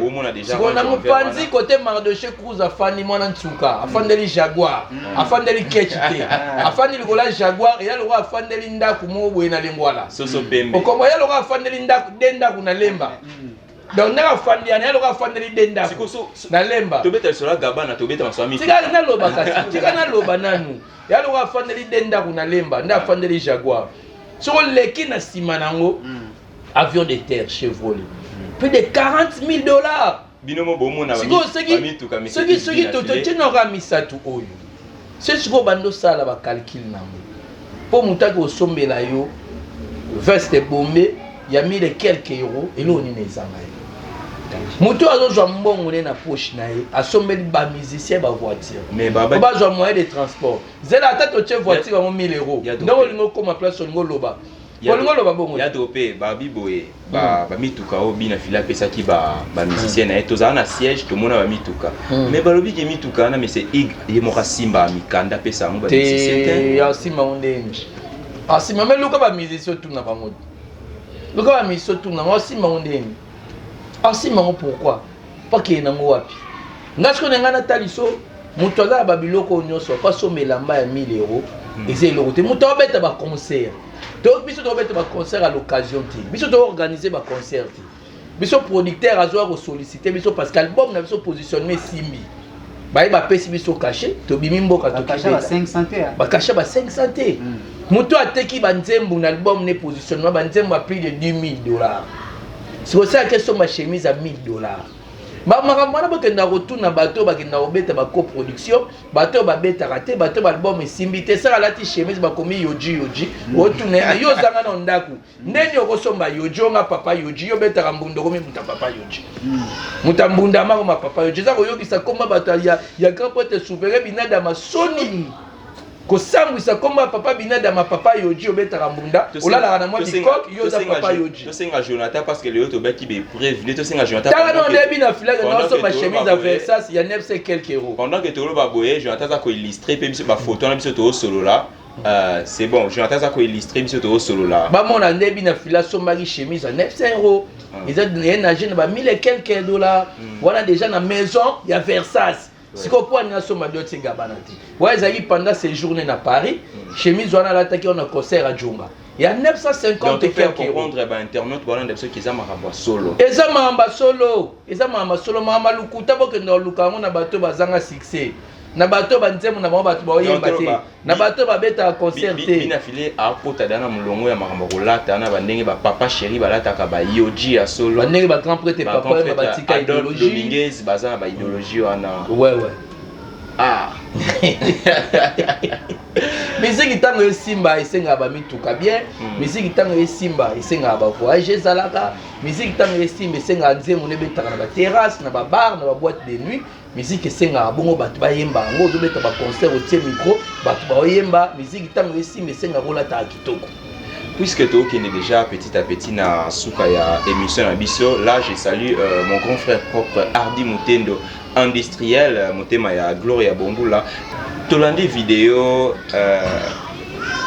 au monde déjà on a mpanzi côté Mardoché Cruz afandi mwana Tsuka afandeli Jaguar afandeli Ketchite afandi likola Jaguar et ya loko afandeli ndaku mo boye na lengwala soso pembe okomo ya loko afandeli ndaku denda kuna lemba donc na fandi ya na fandi denda na lemba to beta sur la gabana to beta maswami tika na loba kasi tika na loba nanu ya lo fandi denda kuna lemba nda fandi Jaguar sur leki na sima nango avion de terre Chevrolet plus de $40,000 binomo bomo na bamituka ceux to tenora misatu oyo c'est ce que bando sala ba calcul nango po mutaki osombela yo veste bombé il y a mis de quelques euros et l'on est nezanga moto azozwa mbongo na poche na ye asombeli ba musicien ba voiture mais baba ba zo moyen de transport zela tata to voiture ba 1000 euros ndoko lingo koma place lingo loba bongo ya dropé ba biboye ba mituka o bina fila pesa ki ba musicien na to za na siège to mona ba mituka mais ba lobi ke mituka na mais c'est ye mo simba mikanda pesa mo ba musicien ya simba ondenje asima mais luka ba musicien tout na bango luka ba musicien tout na ngo simba ondenje asima ngo pourquoi pas ke na ngo wapi ngasko na ngana taliso muto aza ba biloko nyoso pas so melamba ya 1000 euros ese eloko te muto obeta ba concert donc biso to beta ba concert à l'occasion te biso to organiser ba concert te biso producteur azo ko solliciter biso parce que album na biso positionner simbi ba pesi biso caché to bimi mboka to caché ba 500 te ba caché ba 500 te muto ateki ba nzembo na album ne positionnement ba nzembo à plus de $10,000. C'est pour ça que sont ma chemise à $1,000. Makamana bakenda retourna bateau bakenda obeta ba coproduction bateau ba beta raté bateau album esimbité ça la ti chemise bakomi yoji retourner yo zanga na ndaku ndeni okosomba yoji nga papa yoji yo beta rambundo komi muta papa yoji muta mbunda ma papa yoji za ko yokisa komba bato ya grand pote souverain binada masoni kosambwisa komba papa binada ma papa yoji obeta rambunda olala na moi bikok yo za papa yoji to senga Jonathan parce que le autre baki be prévu to senga Jonathan tala no ndebi na fila na so ma chemise à Versace il y a 9 quelques euros pendant que tolo ba boye Jonathan za ko illustrer pe biso ba photo na biso to solo là c'est bon Jonathan za ko illustrer biso to solo là ba mona ndebi na fila so mari chemise à 900 euros ils ont na jeune ba 1000 quelques dollars voilà déjà na maison il y a Versace. Si vous pouvez aller sur ma dote gabanati. Ouais, ils arrivent pendant ces journées à Paris. Chemise, on a l'attaqué, on a concert à Djunga. Il y a 950 quelques euros. Comprendre, internaute, voilà, des qui sont solo. Et ça m'a solo. Et ça m'a solo. M'a lukuta parce que dans le cas on a bateau bazanga succès. Na bateau banzemu na bateau boyemba te. Na bateau babeta concert te. Bina filé à kota dana mulongo ya makambo kolata na bandenge ba papa chéri balata ka ba yoji ya solo. Bandenge ba grand prêtre papa ba batika idéologie. Dominguez bazana ba idéologie wana. Ouais. Ah. Musique tango esimba esenga ba mituka bien. Musique tango esimba esenga ba voyager zalaka. Musique tango esimba esenga nzemu ne betaka na ba terrasse na ba bar na ba boîte de nuit. Musique esenga bongo batu bayemba ngo zo beta ba concert au tie micro batu bayemba musique tango esimba esenga rolata kitoko. Puisque tu es déjà petit à petit na suka ya émission na biso, là je salue mon grand frère propre Hardy Mutendo industriel motema ya Gloria Bombula. Tolandi vidéo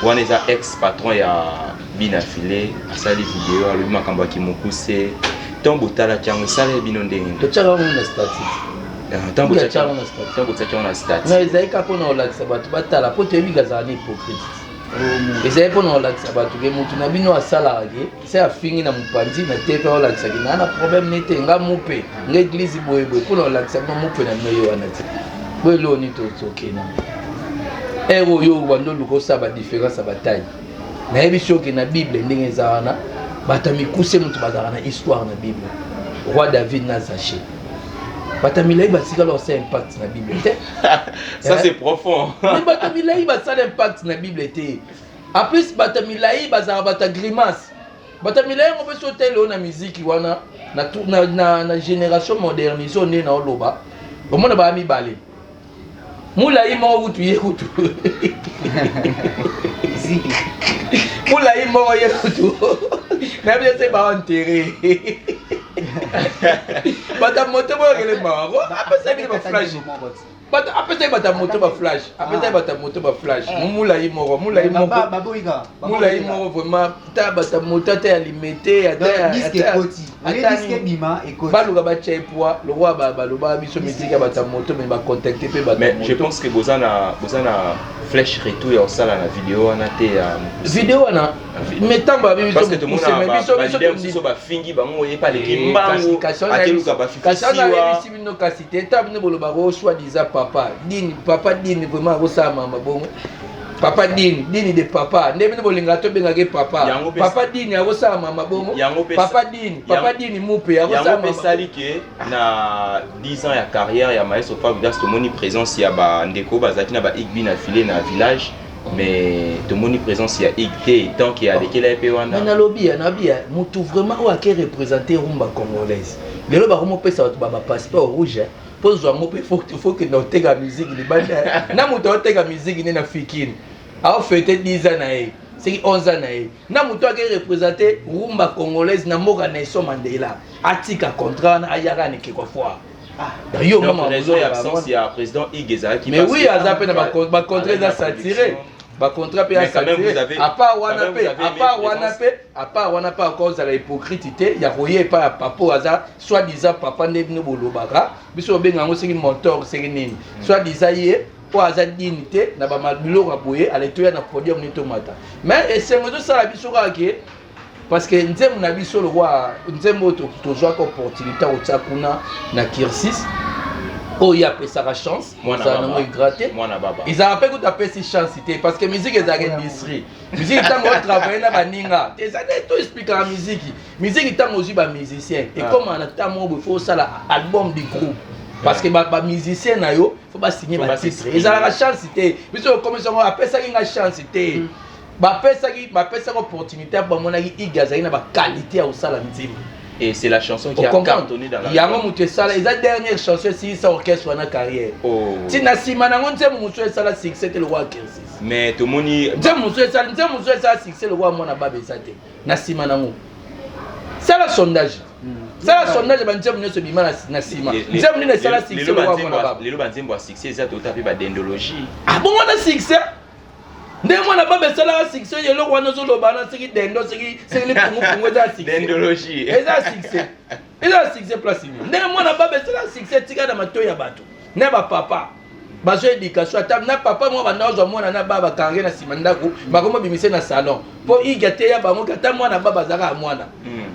waneza ex patron ya bina filé asali vidéo alobi makambo ki mokuse tombo tala chango sale bino ndenge to chaka mo na statique tombo tala na statique na ezaika pona olakisa batu batala po te bigaza ni hypocrite ezali pona olakisa batu ke mutu na bino asalaka ke se afingi na mopanzi na te pe olakisa ke na problème nete nga mupe nga église boyeboye pona olakisa bino mupe na bino yo wana te boye loni tokena ero oyo bando luka osala badiférence ya bataille nayebi soki na bible ndenge eza wana bato mikuse mutu bazalaka na histoire na bible roi David na Zaché bato milai batikala osala impact na bible te ça c'est profond mais bato milai basala impact na bible te en plus bato milai bazalaka bato grimace bato milai yango mpe so tele na miziki wana na génération modernisé nde na oloba omona baya mibale mulai moko kutu ye kutu mulai moko ye kutu na bien se ba enterré bata moto boyokele mako apesa bino baflash Après ça, il va moto ba flash. Après ça, il va moto ba flash. Moula yi moro, moula yi moro. Moula yi moro vraiment. Ta bata moto ta alimité, ata disque koti. Disque bima et koti. Ba luga ba chai poa, le roi ba loba biso musique bata moto mais ba contacter pe bata. Mais je pense que bozana flèche retour ya osala na vidéo wana te ya vidéo wana. Mais tant ba biso parce que tout le monde biso ba fingi bango ye pas les kimbango. Akeluka ba fiki. No kasite tabne boloba ro soi-disant papa dini vraiment rosa mama bongo papa dini de papa ndebe bolinga to benga ke papa dini rosa mama bongo papa dini mupe rosa mama sali ke na 10 ans ya carrière ya maestro Fabregas to moni présence ya ba ndeko bazaki na ba igbi na filé na village mais to moni présence ya igté tant qu'il y a lesquels pe wana na lobby na bia mutu vraiment ou a représenter rumba congolaise lelo ba komo pesa ba passeport rouge pour zo mo pe faut que no tega musique ni banda na mutu tega musique ni na fikini a fêté 10 ans na e c'est 11 ans na e na mutu a représenter rumba congolaise na moka Nelson Mandela atika contrat na ayara ni kwa fois yo maman raison ya absence ya président Igeza qui mais oui azape na ba contrat za s'attirer ba contrat pe à s'attirer à part wana pe encore za la hypocrite ya royer pas papa aza soit disant papa ne bolobaka biso benga ngo c'est mentor c'est nini soit disant ye po aza dignité na ba malilo raboye à l'étoile na podium ni tomata mais c'est ngo ça la biso ka ke parce que nzemu na biso le roi nzemu to joa ko opportunité au tsakuna na Kirsis oh il y a sa chance moi ça n'a pas gratté ils ont appelé que tu appelles si chance parce que musique est une industrie musique tant on travaille na baninga et ça tout explique la musique tant aussi ba musicien et comme on a tant il faut ça album du groupe parce que ba musicien na yo faut pas signer ba titre ils ont la chance mais comme ça on appelle ça une chance ba pesa opportunité ba monaki igazaki na ba qualité au sala nzima. Et c'est la chanson qui a cartonné dans la Yango mutu sala eza dernière chanson si ça orchestre na carrière. Oh. Si na sima na ngonze mutu sala succès le roi Kirsis. Mais to moni mutu sala succès le roi mona babe sate. Na sima na ngo. C'est le sondage. C'est le sondage ba nzemu nyoso bima na sima. Nzemu ni sala succès le roi mona babe. Lelo banzembo a succès ça to taper ba dendologie. Ah bon on a succès. Ndé mwana babe sala succès yelo wana zo lobana siki dendo siki le pungu za succès. Dendologie. Eza succès. Eza succès place ni. Ndé mwana babe sala succès tika na mato ya bato. Ne ba papa. Bazo éducation ata na papa mo bana zo mwana na baba kange na simandako bakomo bimise na salon. Po igate ya bango kata mwana baba zaka mwana.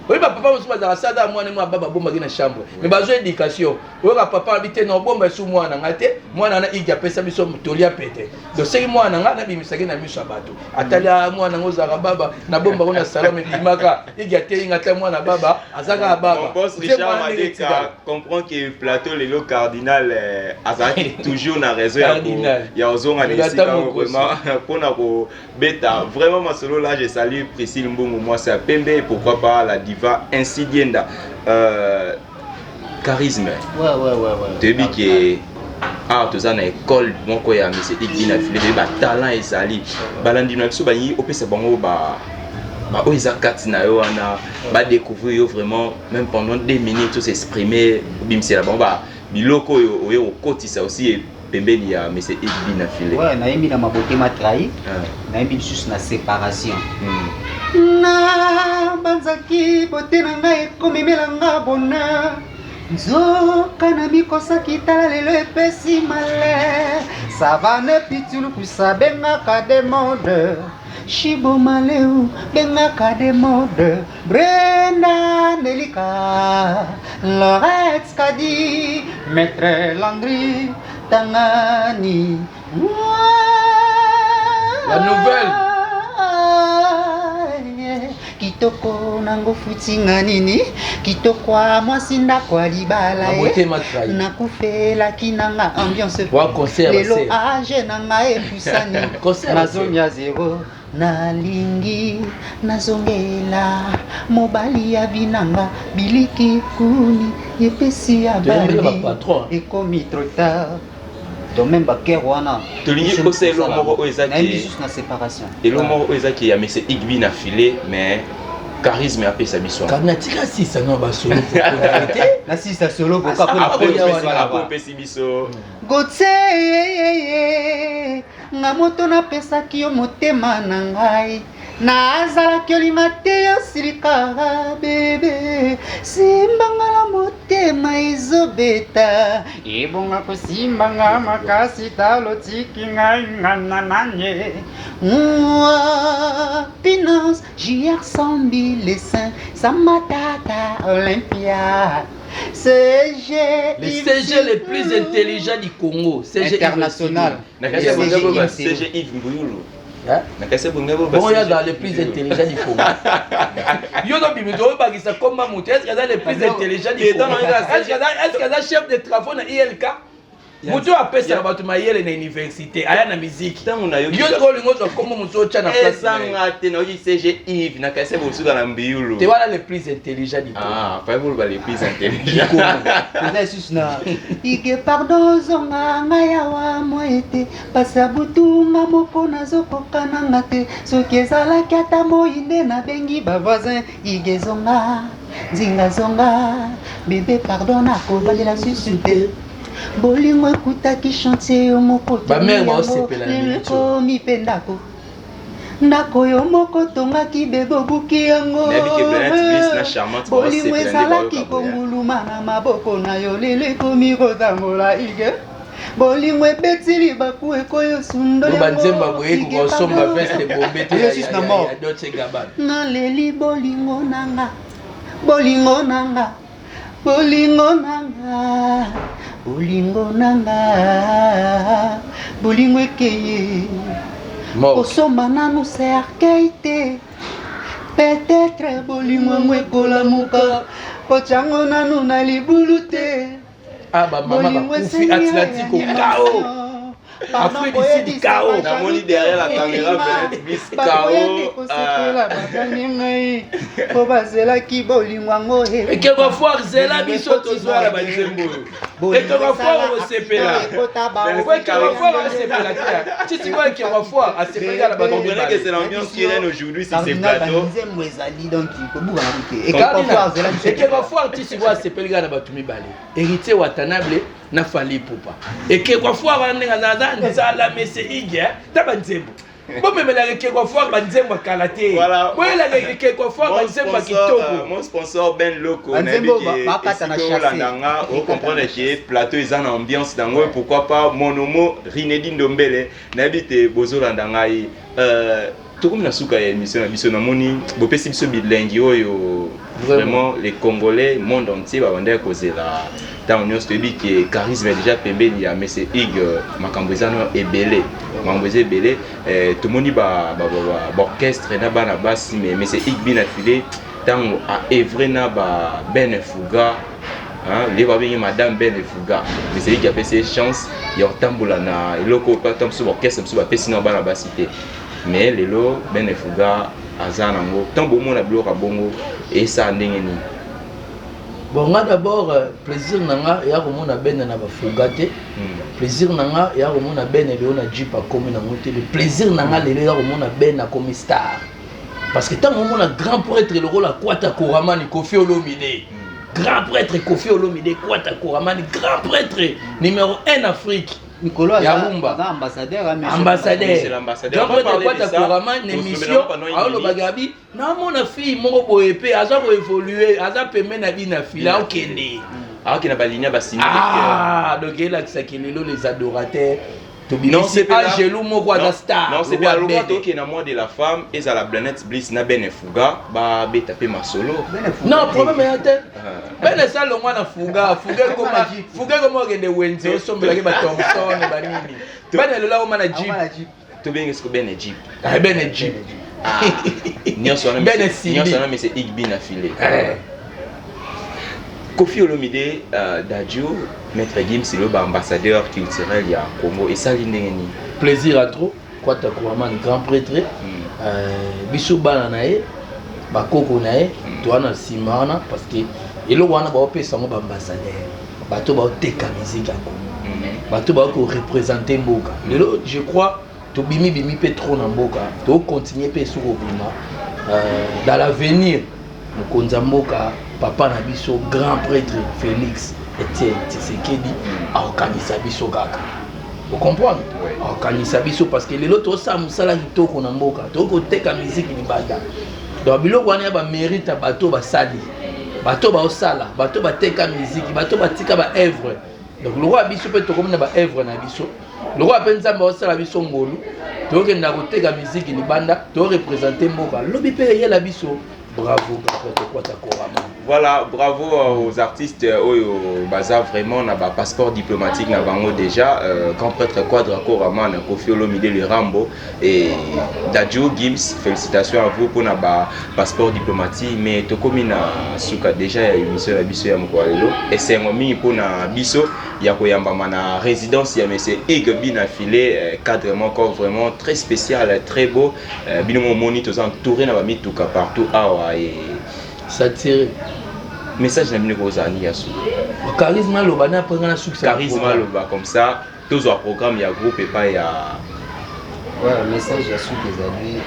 Oui ba papa mo zaka sada mwana mo baba bomba na chambre. Mais bazo éducation. Oui ba papa habite na bomba su mwana ngate mwana na iga pesa biso tolia pete. Donc c'est mwana ngana bimisaki na miso bato. Atala mwana ngo zaka baba na bomba ko na salon me bimaka igate ngata mwana baba azaka baba. Boss Richard Madeka comprend que plateau le cardinal azaki toujours na raison ya ozonga lesika vraiment pona ko beta vraiment masolo là je salue Priscille Mbongo moi c'est Pembe et pourquoi pas la diva Insidienda charisme ouais debi que toza na école moko ya monsieur Igina filé ba talent ezali balandi na biso banyi opesa bango ba oiza kati na yo wana ba découvrir yo vraiment même pendant 2 minutes s'exprimer bimsela bango ba biloko yo okotisa aussi pembeni ya monsieur Igina filé ouais na yemi na mabote matrahi na yemi juste na séparation na banzaki bote na ngai komemela nga bonheur nzoka na mikosaki tala lelo epesi male savane pitulu kusa bengaka de mode shibo maleu bengaka de mode Brenda Nelika Lorette Kadi Maître Landry Tangani la nouvelle kitoko nango futinga nini kitoko mwasi ndako libala nakufela kinanga ambiance lelo age nanga epusani nazomia zero nalingi nazongela mobali ya binanga biliki kuni epesi ya bali ekomi trop tard donc même baker wana tolingi kose elomoko oyo ezaki juste na séparation elomoko oyo ezaki ya monsieur Igbi na filé mais charisme à pesa biso kanatika sisa no ba solo na sisa solo pour pesa biso Gotse nga moto na pesa ki yo motema na ngai nazalaki olinga te yo silika bebe simbanga na motema ezobeta ebonga kosimbanga makasi talo tiki ngai ngana nanye Pinance, JR 100 000 les seins, Samatata, Olympia. CG. Les CG les plus intelligents du Congo. CG international. CG Yves Mbouyulu. Bon, il y a dans les plus intelligents du Congo. Yo no bimito ba kisa komba mutu. Est-ce qu'il y a les plus intelligents du Congo? Est-ce qu'il y a chef de travaux na ILK? Mutu apesa na batu mayele na université aya na musique yo ko lingo zo komo mutu ocha na place sanga te na oji CG Yves na kase bosuka na Mbiulu te wala les plus intelligents du Congo pas vous les plus intelligents na susna ike pardon zonga ngaya wa moete pasabutu nga moko nazokoka nanga te soki ezalaki ata moinde na bengi ba voisin ige zonga zinga zonga bébé pardon nakobandela susute bolingo ekutaki chantier yo moko mi pendako ndako yo moko tongaki bebobuki yango bolingo ezalaki konguluma na maboko na yo lelo ekomi kotambola ige bolingo ebeti libaku ekoyo sundo naleli bolingo nanga bolingo nanga bolingo nanga bolingo nanga bolingo ekeye kosomba nanu cercueil te peut-être bolingo yango ekolamuka kotyango nanu na libulu te bolingo eseni Atlantique au chaos Afrique ici du chaos. On a moni derrière la caméra, peut-être bis chaos. Et que va voir Zela biso tozwa la banzembo. Et que va voir au CPLA. Ouais, que va voir au CPLA. Tu vois que va voir à CPLA la banzembo. Comprenez que c'est l'ambiance qui règne aujourd'hui sur ces plateaux. Et que va voir tu vois CPLA la batumi balé. Héritier Watanabe na fali pupa. Et que va voir wanenga nzala mese ige taba nzembo. Bon mais la ke kwa fois banzembo kalate. Voilà. Ouais la ke kwa fois banzembo kitoko. Mon sponsor Ben Loco na landanga on comprendre que plateau ils en ambiance dango pourquoi pas Monomo Rinedi Ndombele na bité bozo landanga tout comme la souka émission na biso na moni bopesi biso bilengi oyo vraiment les Congolais monde entier ba banda causer la dans union stebi qui charisme déjà pembeni ya mais c'est Hugues makambozano ebele mambozé ebele tout moni ba orchestre na bana basi mais c'est Hugues bien affilé tant a Evre na ba Ben Fuga hein les ba bien madame Ben Fuga mais c'est qui a fait ses chances ya tambola na eloko pas tant sur orchestre sur ba pesi na bana basité mais lelo Ben Fuga azana ngo tant bon mon ablo ka bongo et ça ndengeni. Bon, moi d'abord, plaisir nanga ya komona ben na ba Fugate. Plaisir nanga ya komona ben lelo na jipa comme na moté. Le plaisir nanga lelo ya komona ben na comme star. Parce que tant on a grand prêtre le rôle à Kwata Koramani Kofi Olomide. Grand prêtre Kofi Olomide Kwata Koramani grand prêtre numéro 1 Afrique. Nicolas Yamumba ambassadeur c'est l'ambassadeur. Donc on quoi ta Koramani une émission à lo bagabi na mona fille moko boyepe aza ko évoluer aza pemé na bi na fila okende. Ah qui na ba ligne ba signer. Ah donc il a que ça qui les adorateurs. Non, c'est pas Angelou moko za star. Non, c'est pas le roi qui est na moi de la femme et à la planète Bliss na Ben Fuga ba beta pe ma solo. Non, problème est tête. Ben ça le moi na Fuga comme ogende wenze osombela ke ba Thompson ba nini. Ben le là o mana Jeep. To bien est-ce que Ben Jeep. Ah Ben Jeep. Ah. Nyonso na mais c'est Igbi na filé. Kofi Olomide Dadjo Maître Gims le ambassadeur culturel ya Congo et ça l'indengeni plaisir à trop Kwata Koramani grand prêtre biso bana nae bakoko nae toana simana parce que elo wana ba opesa mo ambassadeur bato ba teka musique ya Congo bato ba ko représenter mboka lelo je crois to bimi pe trop na mboka to continuer pe sur obima dans l'avenir mokonza mboka papa na biso grand prêtre Félix Etienne Tshisekedi aokanisa biso kaka. Vous comprenez? Aokanisa biso parce que les autres ça musala kitoko na mboka toko teka musique ni bada. Donc biloko wana ba mérite bato ba sali. Bato ba osala, bato ba teka musique, bato ba tika ba œuvre. Donc le roi biso peut to comme na ba œuvre na biso. Le roi penza ba osala biso ngolu. Donc na ko teka musique ni banda, to représenter mboka. Lobi pe ya la biso. Bravo, voilà, bravo aux artistes au bazar vraiment na passeport diplomatique na bango déjà quand prêtre Quadra Korama na Kofi Olomide le Rambo et Dadjo Gims, félicitations à vous pour na passeport diplomatique mais to komi na suka déjà émission la biso ya mkwalelo et c'est ngomi pour na biso ya koyamba na résidence ya monsieur Igbi na filé cadrement encore vraiment très spécial, très beau bino moni tous entouré na ba mituka partout et ça tire message na bino kozani yasu charisme lo bana prendre na succès charisme lo ba comme ça tous au programme ya groupe et pas ya ouais message yasu des amis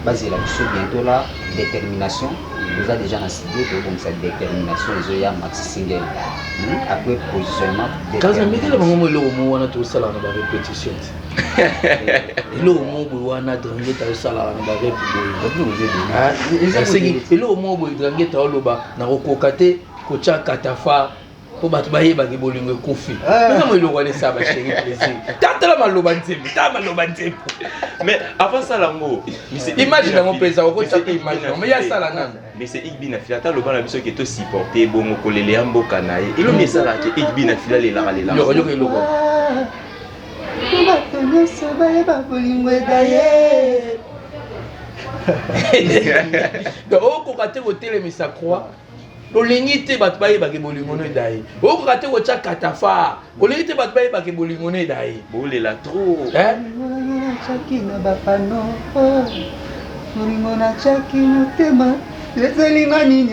basé la bientôt là détermination nous a déjà dans studio comme ça détermination les ya maxi single après positionnement quand ça mettait le moment le moment on a tout ça là dans la répétition le moment où on a drangé ta ça là dans la répétition c'est le moment où drangé ta loba na kokate kocha katafa po batu baye ba bolingo kofi mais moi le wale ça ba chéri plaisir tata maloba nzembe tata maloba nzembe mais avant ça lango imagine dans mon pesa ko tata imagine mais ya ça là nan mais c'est Igbi na filata loba na biso qui to supporter bongo kolele ya mboka na ye ilo mesa la ke Igbi na fila le la le yo yo loba bato nyonso bayeba bolingo edaye donc okokate kotelemisa croix olingi te bato bayebaki bolingo no edaye okokate kotya katafa olingi te bato bayebaki bolingo no edaye bolela trop chaki na bapano bolingo na chaki motema ezelinga nini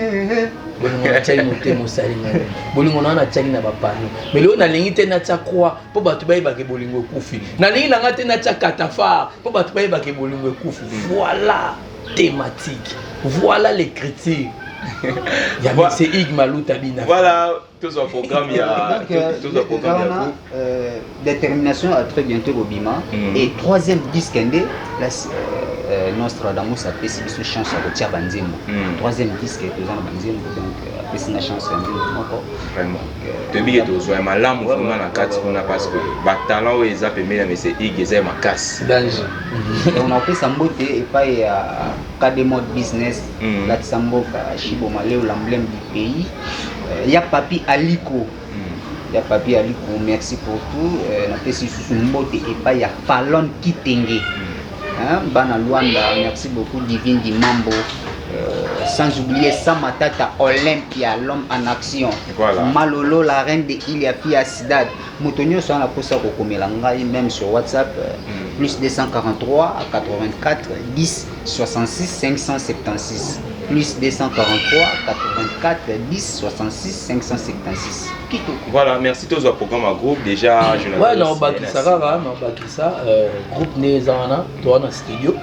bolingo na chaki motema osalinga nini bolingo na wana chaki na bapano mais lelo nalingi te natya croix mpo bato bayebaki bolingo ekufi nalingi nanga te natya katafa mpo bato bayebaki bolingo ekufi voilà thématique voilà l'écriture c'est Ig Malou Tabina. Voilà, tout un programme, il y a tout un programme. Détermination à très bientôt au Bima. Et troisième disque indé, Nostradamus a fait une chance à retirer Banzimbo. Troisième disque est toujours Banzimbo, donc a fait une chance à Banzimbo. Vraiment. Tu dis que tu as ma lame vraiment la carte parce que le talent est appelé mais c'est Ig et ma casse. Danger. On a fait ça et pas cas de mode business. Là Samboka Shibo Malé ou l'emblème du pays. Il y a Papi Aliko. Il y a Papi Aliko, merci pour tout. On a fait sous mbote et pas il y a Falon Kitenge. Bana Luanda, merci beaucoup Divine Dimambo. Sans oublier Samatata Olympia, l'homme en action. Voilà. Malolo, la reine de Ilia Fia Sidad. Moutonio sont la posa Kokomelanga, même sur WhatsApp, plus 243 à 84 10 66 576. Plus 243 84 10 66 576. Voilà, merci tous au programme à groupe déjà. Je ouais, non, Bakisara, groupe Nezana, toi dans le studio.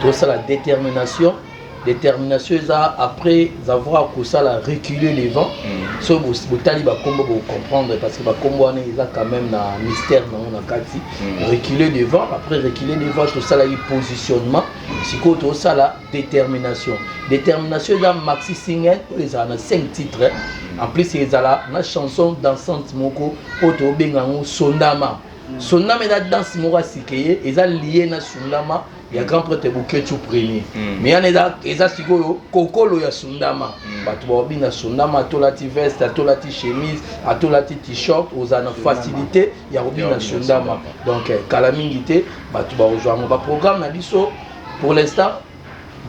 Tout ça, la détermination. Détermination, après avoir reculé les vents, ce que vous comprendre parce que vous avez quand même un mystère dans le reculer les vents, après reculer les vents, tout ça, le positionnement, c'est tout ça, la détermination. Détermination, il y a maxi single, il y a 5 titres. En plus, il y a la chanson dansante, Moko, Oto Bengango, Sondama. Sondama est la danse Mora Sikeye, il y a lié à Sondama. Il y a grand prêtre bouquet tout premier mais il y a des asiko kokolo ya sundama batu babi na sundama atolati veste atolati chemise atolati t-shirt aux ana facilité ya obi na sundama donc kalamingité batu ba rejoindre ba programme na biso pour l'instant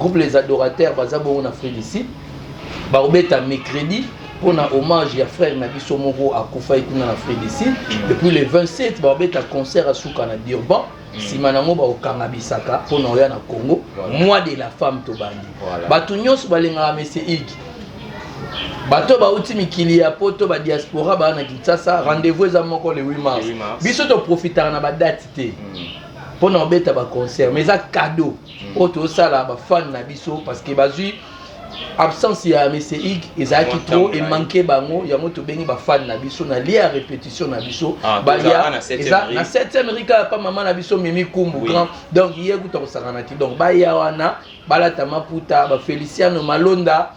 groupe les adorateurs bazabo na félicite ba obeta mercredi pour un hommage à frère Nabiso Moro à Koufa Ikuna na Frédicine depuis le 27 ba obeta concert à Soukana Durban. Si manango ba okangabisaka pour na oya na Congo mois de la femme tobandi bato nyonso balenga monsieur Ig bato ba uti mikili ya poto ba diaspora ba na Kinshasa rendez-vous za moko le 8 mars biso to profiter na ba date té pour nous bêta ba concert mais ça cadeau auto ça là ba fan na biso parce que bazui absence ya monsieur Ig ezaki trop et manqué bango ya moto bengi ba fan na biso na lia répétition na biso ba ya na 7e rika pa maman na biso Mimi Kumbu grand donc hier ku to sakana ti donc ba ya wana balata maputa ba Feliciano Malonda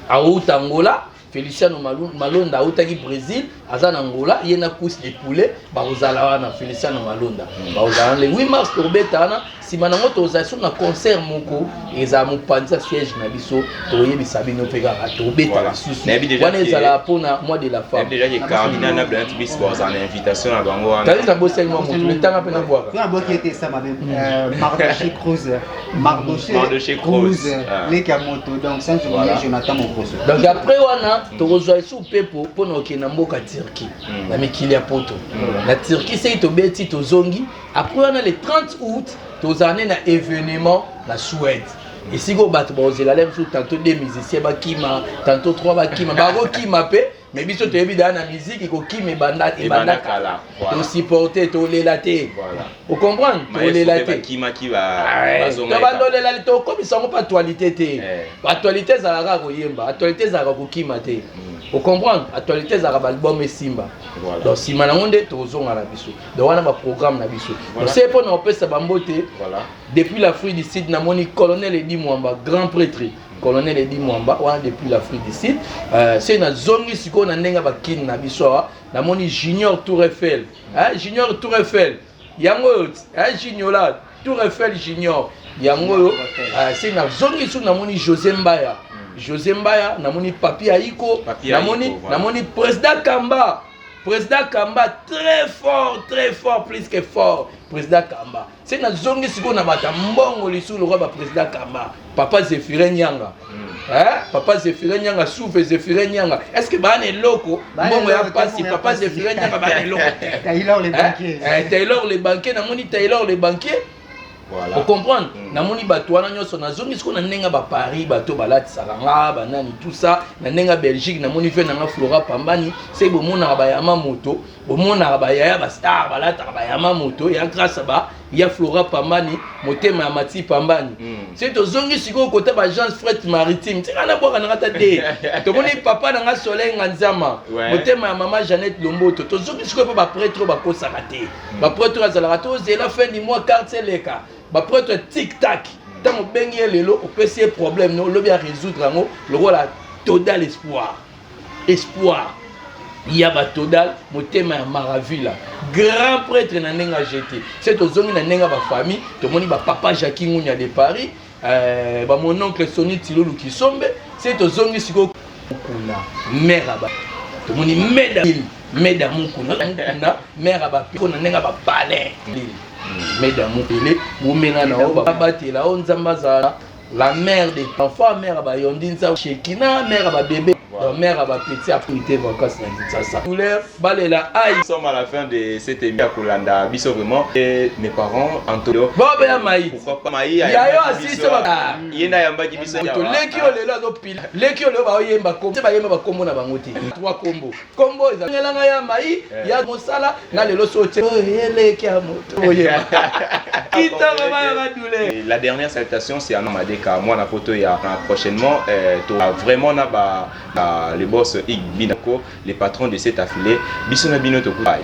a Angola Feliciano Malonda autaki Brésil aza na Angola yena course de poulet ba ozala wana Feliciano Malonda ba ozala le 8 mars torbetana sima nango toza na concert moko eza mopanza siège na biso toyebisa bino peka tobeta susu wana ezala pona mois de la femme déjà que cardinal na blanc bis boza na invitation na bango wana tali na bosel mo le tanga pena boa na boki était ça ma Mardoché Cruz les Kamoto donc sans oublier Jonathan Mokoso donc après wana tokozwa sous pepo pona okena mboka Turquie na mikili ya poto na Turquie c'est tobeti tozongi après wana le 30 août tozane na événement na Suède et si go bato bozela lem sous tantôt des musiciens bakima tantôt trois bakima bako kima pe mais biso toyebi da na musique ko kima banda kala to supporter to lelate voilà vous comprenez to lelate kima ki ba bazonga to bando lelate to comme ça pas actualité te actualité za la ko yemba actualité za ko kima te vous comprenez actualité za ba album Simba voilà donc si manangonde to zonga la biso donc wana ba programme na biso donc c'est pour nous pesa bambote voilà depuis l'Afrique du Sud na moni colonel Edi Mwamba grand prêtre colonel Edi Mwamba wana depuis l'Afrique du Sud c'est na zongi siko na ndenga ba kin na biso na moni Junior Tour Eiffel Junior Tour Eiffel yango Junior la Tour Eiffel Junior yango c'est na zongi siko na moni José Mbaya na moni Papi Aiko na moni président Kamba très fort plus que fort président Kamba c'est na zongi siko na bata mbongo lisu le roi président Kamba papa Zéphirin Nyanga papa Zéphirin Nyanga souffle Zéphirin Nyanga est-ce que ba ne loko mbongo ya pasi papa Zéphirin Nyanga ba ne loko Taylor les banquiers na moni Taylor les banquiers voilà vous comprenez na moni bato wana nyoso na zongi siko na nenga ba Paris bato balati salanga banani tout ça na nenga Belgique na moni fe na Flora Pambani c'est bo mona ba ya moto bo mona ba ya ba star balata ba ya moto ya grâce ba ya Flora Pambani motema ya Mati Pambani c'est to zongi siko côté ba agence fret maritime c'est kana boka na kata te to moni papa na Soleil Nganzama motema ya maman Jeannette Lomboto to zongi siko pa ba prêtre ba kosaka te ba prêtre azala to zela fin du mois quartier leka ba prêtre tic tac tant bengi lelo o pese problème no lo bien résoudre ngo le rôle total espoir il y a ba total motema ya Maravilla grand prêtre na nenga jeté c'est to zongi na nenga ba famille to moni ba papa Jacques Ngunya de Paris ba mon oncle Soni Tilolu Kisombe c'est to zongi siko kuna mère ba to moni meda mukuna mère ba piko na nenga ba palais mesdames mupele mumena na oba batela onzambaza la mère des enfants mère ba yondinza Shekina mère ba bébé mère ba petit après vacances na ça couleur balela aïe nous sommes à la fin de cette émission à Kolanda biso vraiment et mes parents Antonio bobe ya maï pourquoi pas maï ya yo assiste ba yenda yamba ki biso ya to leki o lelo zo pile leki o lelo ba yemba ko ba yemba ba kombo na bangote trois combo ezangelanga ya maï ya mosala na lelo sote leki ya moto yemba kita mama ya badule. La dernière salutation c'est à Namadeka moi na photo ya prochainement to vraiment na ba les boss Ig Binako les patrons de cet affilié biso na bino to kubai